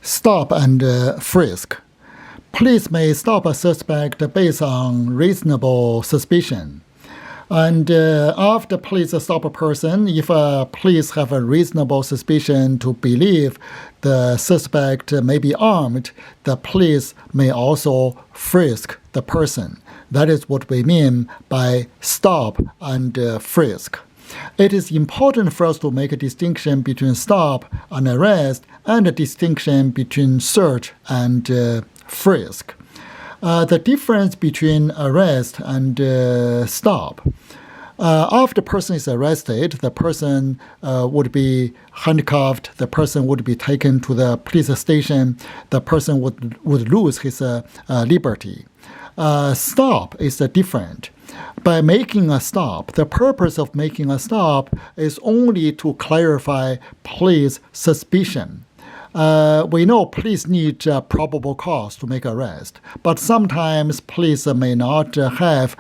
Stop and frisk. Police may stop a suspect based on reasonable suspicion. And after police stop a person, if police have a reasonable suspicion to believe the suspect may be armed, the police may also frisk the person. That is what we mean by stop and frisk. It is important for us to make a distinction between stop and arrest and a distinction between search and frisk. The difference between arrest and stop. After the person is arrested, the person would be handcuffed, the person would be taken to the police station, the person would lose his liberty. Stop is different. By making a stop, the purpose of making a stop is only to clarify police suspicion. We know police need probable cause to make arrest, but sometimes police may not have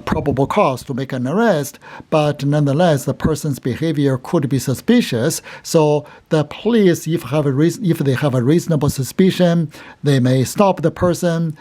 probable cause to make an arrest, but nonetheless the person's behavior could be suspicious. So the police, if they have a reasonable suspicion, they may stop the person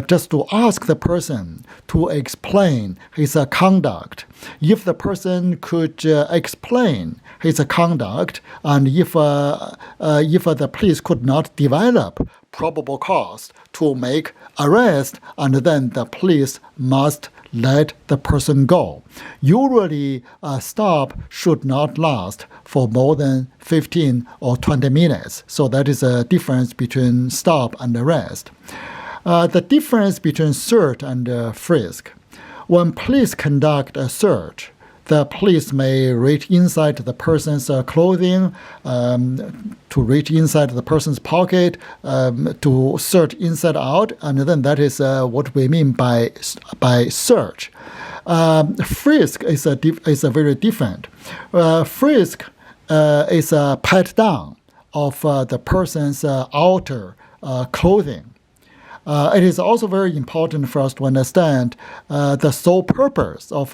just to ask the person to explain his conduct. If the person could explain his conduct, and if the police could not develop probable cause to make arrest, and then the police must let the person go. Usually, a stop should not last for more than 15 or 20 minutes. So that is a difference between stop and arrest. The difference between search and frisk. When police conduct a search, the police may reach inside the person's clothing, to reach inside the person's pocket, to search inside out, and then that is what we mean by search. Frisk is a very different. Frisk is a pat down of the person's outer clothing. It is also very important for us to understand the sole purpose of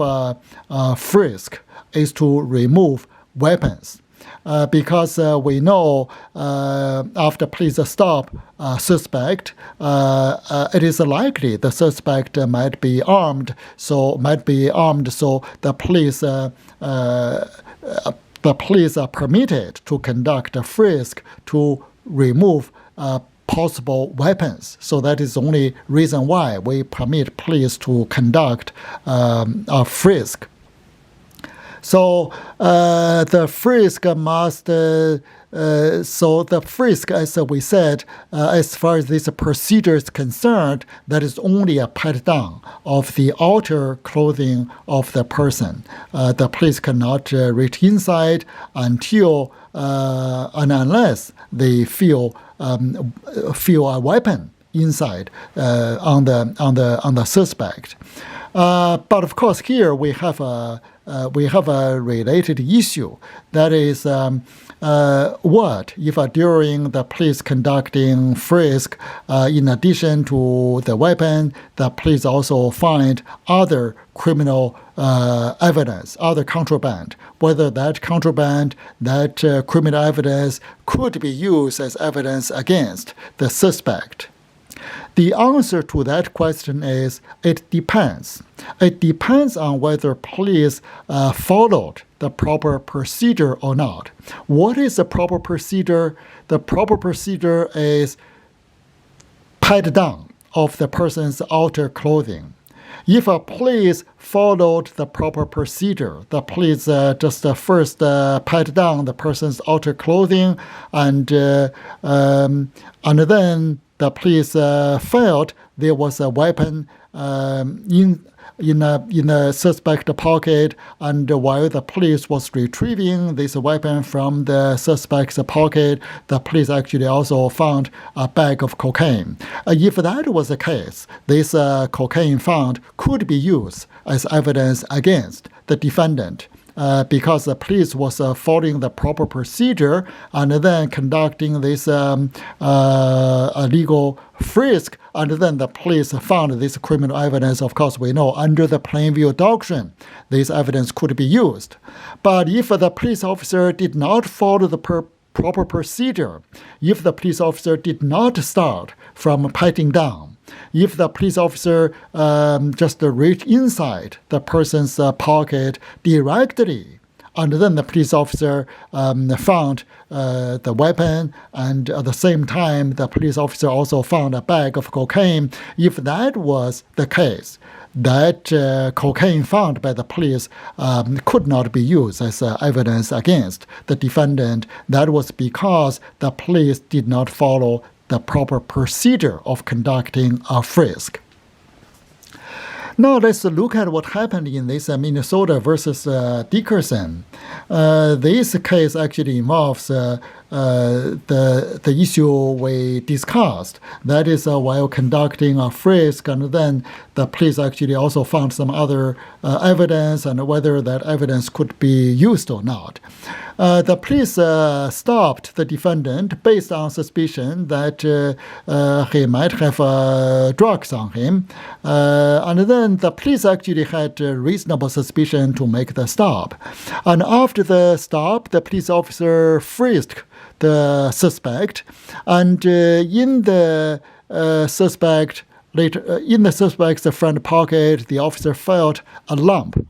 frisk is to remove weapons. Because we know after police stop a suspect, it is likely the suspect might be armed. So the police are permitted to conduct a frisk to remove possible weapons. So that is the only reason why we permit police to conduct a frisk. So the frisk must. So the frisk, as we said, as far as this procedure is concerned, that is only a pat down of the outer clothing of the person. The police cannot reach inside until and unless they feel a weapon inside on the suspect. But of course, here we have a related issue. That is, what if during the police conducting frisk, in addition to the weapon, the police also find other criminal evidence, other contraband, whether that contraband, that criminal evidence could be used as evidence against the suspect? The answer to that question is it depends. It depends on whether police followed the proper procedure or not. What is the proper procedure? The proper procedure is pat down of the person's outer clothing. If a police followed the proper procedure, the police just first pat down the person's outer clothing, and then the police felt there was a weapon in a suspect pocket, and while the police was retrieving this weapon from the suspect's pocket, the police actually also found a bag of cocaine. If that was the case, this cocaine found could be used as evidence against the defendant. Because the police was following the proper procedure and then conducting this illegal frisk, and then the police found this criminal evidence. Of course, we know under the plain view doctrine, this evidence could be used. But if the police officer did not follow the proper procedure if the police officer did not start from patting down. If the police officer just reached inside the person's pocket directly, and then the police officer found the weapon, and at the same time, the police officer also found a bag of cocaine. If that was the case, that cocaine found by the police could not be used as evidence against the defendant. That was because the police did not follow the proper procedure of conducting a frisk. Now let's look at what happened in this Minnesota versus Dickerson. This case actually involves the issue we discussed. That is, while conducting a frisk, and then the police actually also found some other evidence, and whether that evidence could be used or not. The police stopped the defendant based on suspicion that he might have drugs on him. And then the police actually had reasonable suspicion to make the stop. And after the stop, the police officer frisked the suspect. And in the suspect's front pocket, the officer felt a lump.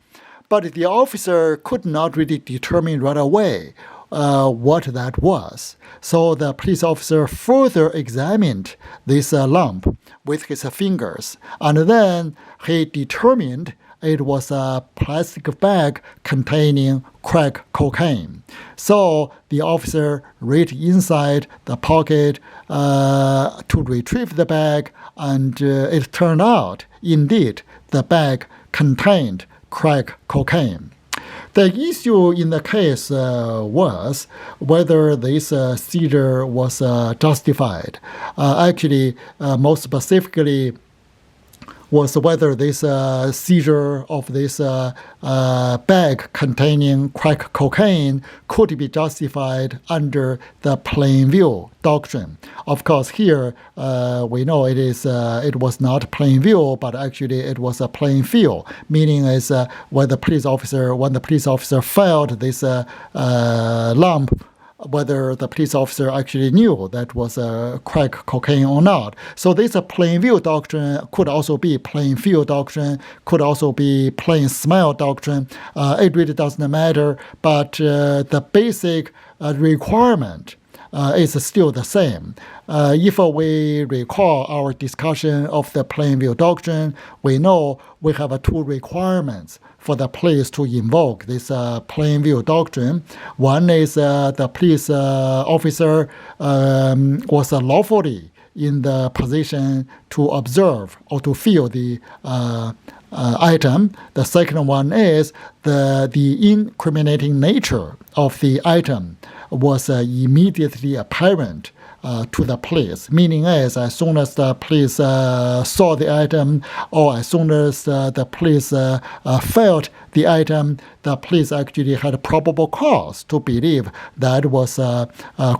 But the officer could not really determine right away what that was. So the police officer further examined this lump with his fingers, and then he determined it was a plastic bag containing crack cocaine. So the officer reached inside the pocket to retrieve the bag, and it turned out, indeed, the bag contained crack cocaine. The issue in the case was whether this seizure was justified. Actually, most specifically, was whether this seizure of this bag containing crack cocaine could be justified under the plain view doctrine. Of course, here we know it was not plain view, but actually it was a plain field, meaning is when the police officer felt this lump, whether the police officer actually knew that was crack cocaine or not. So this plain view doctrine could also be plain field doctrine, could also be plain smell doctrine. It really doesn't matter, but the basic requirement is still the same. If we recall our discussion of the plain view doctrine, we know we have two requirements for the police to invoke this plain view doctrine. One is the police officer was lawfully in the position to observe or to feel the item. The second one is the incriminating nature of the item was immediately apparent to the police, meaning as soon as the police saw the item, or as soon as the police felt the item, the police actually had probable cause to believe that was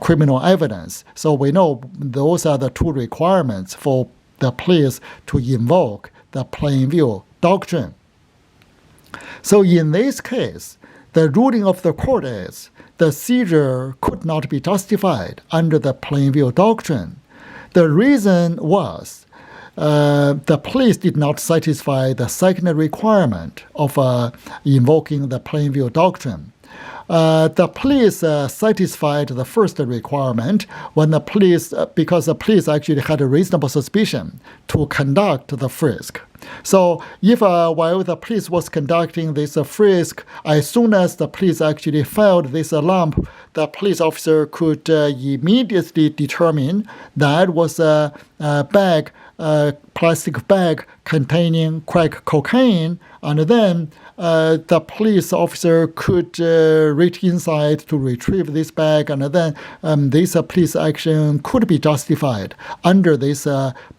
criminal evidence. So we know those are the two requirements for the police to invoke the plain view doctrine. So in this case, the ruling of the court is the seizure could not be justified under the plain view doctrine. The reason was the police did not satisfy the second requirement of invoking the plain view doctrine. The police satisfied the first requirement when because the police actually had a reasonable suspicion to conduct the frisk. So if while the police was conducting this frisk, as soon as the police actually found this lump, the police officer could immediately determine that was a plastic bag containing crack cocaine, and then the police officer could reach inside to retrieve this bag, and then this police action could be justified under this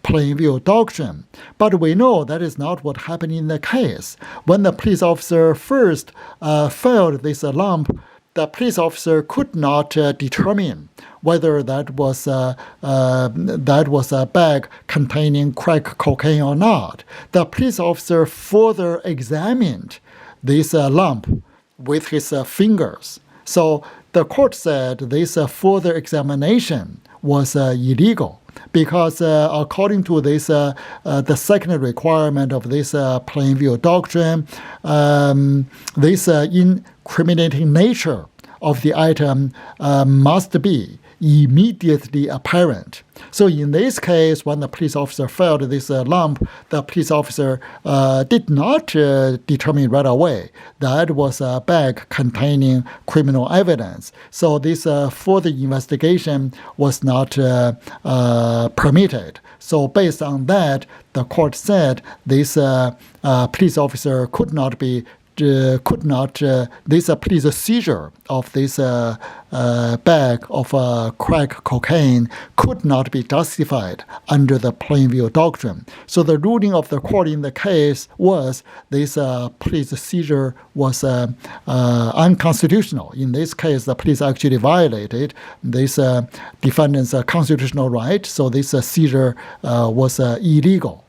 plain view doctrine. But we know that is not what happened in the case. When the police officer first felt this lump, the police officer could not determine whether that was a bag containing crack cocaine or not. The police officer further examined this lump with his fingers. So the court said this further examination was illegal because according to this, the second requirement of this plain view doctrine, this incriminating nature of the item must be immediately apparent. So in this case, when the police officer found this lump, the police officer did not determine right away that was a bag containing criminal evidence. So this further investigation was not permitted. So based on that, the court said this police officer could not this police seizure of this bag of crack cocaine could not be justified under the plain view doctrine. So the ruling of the court in the case was this police seizure was unconstitutional. In this case, the police actually violated this defendant's constitutional right, so this seizure was illegal.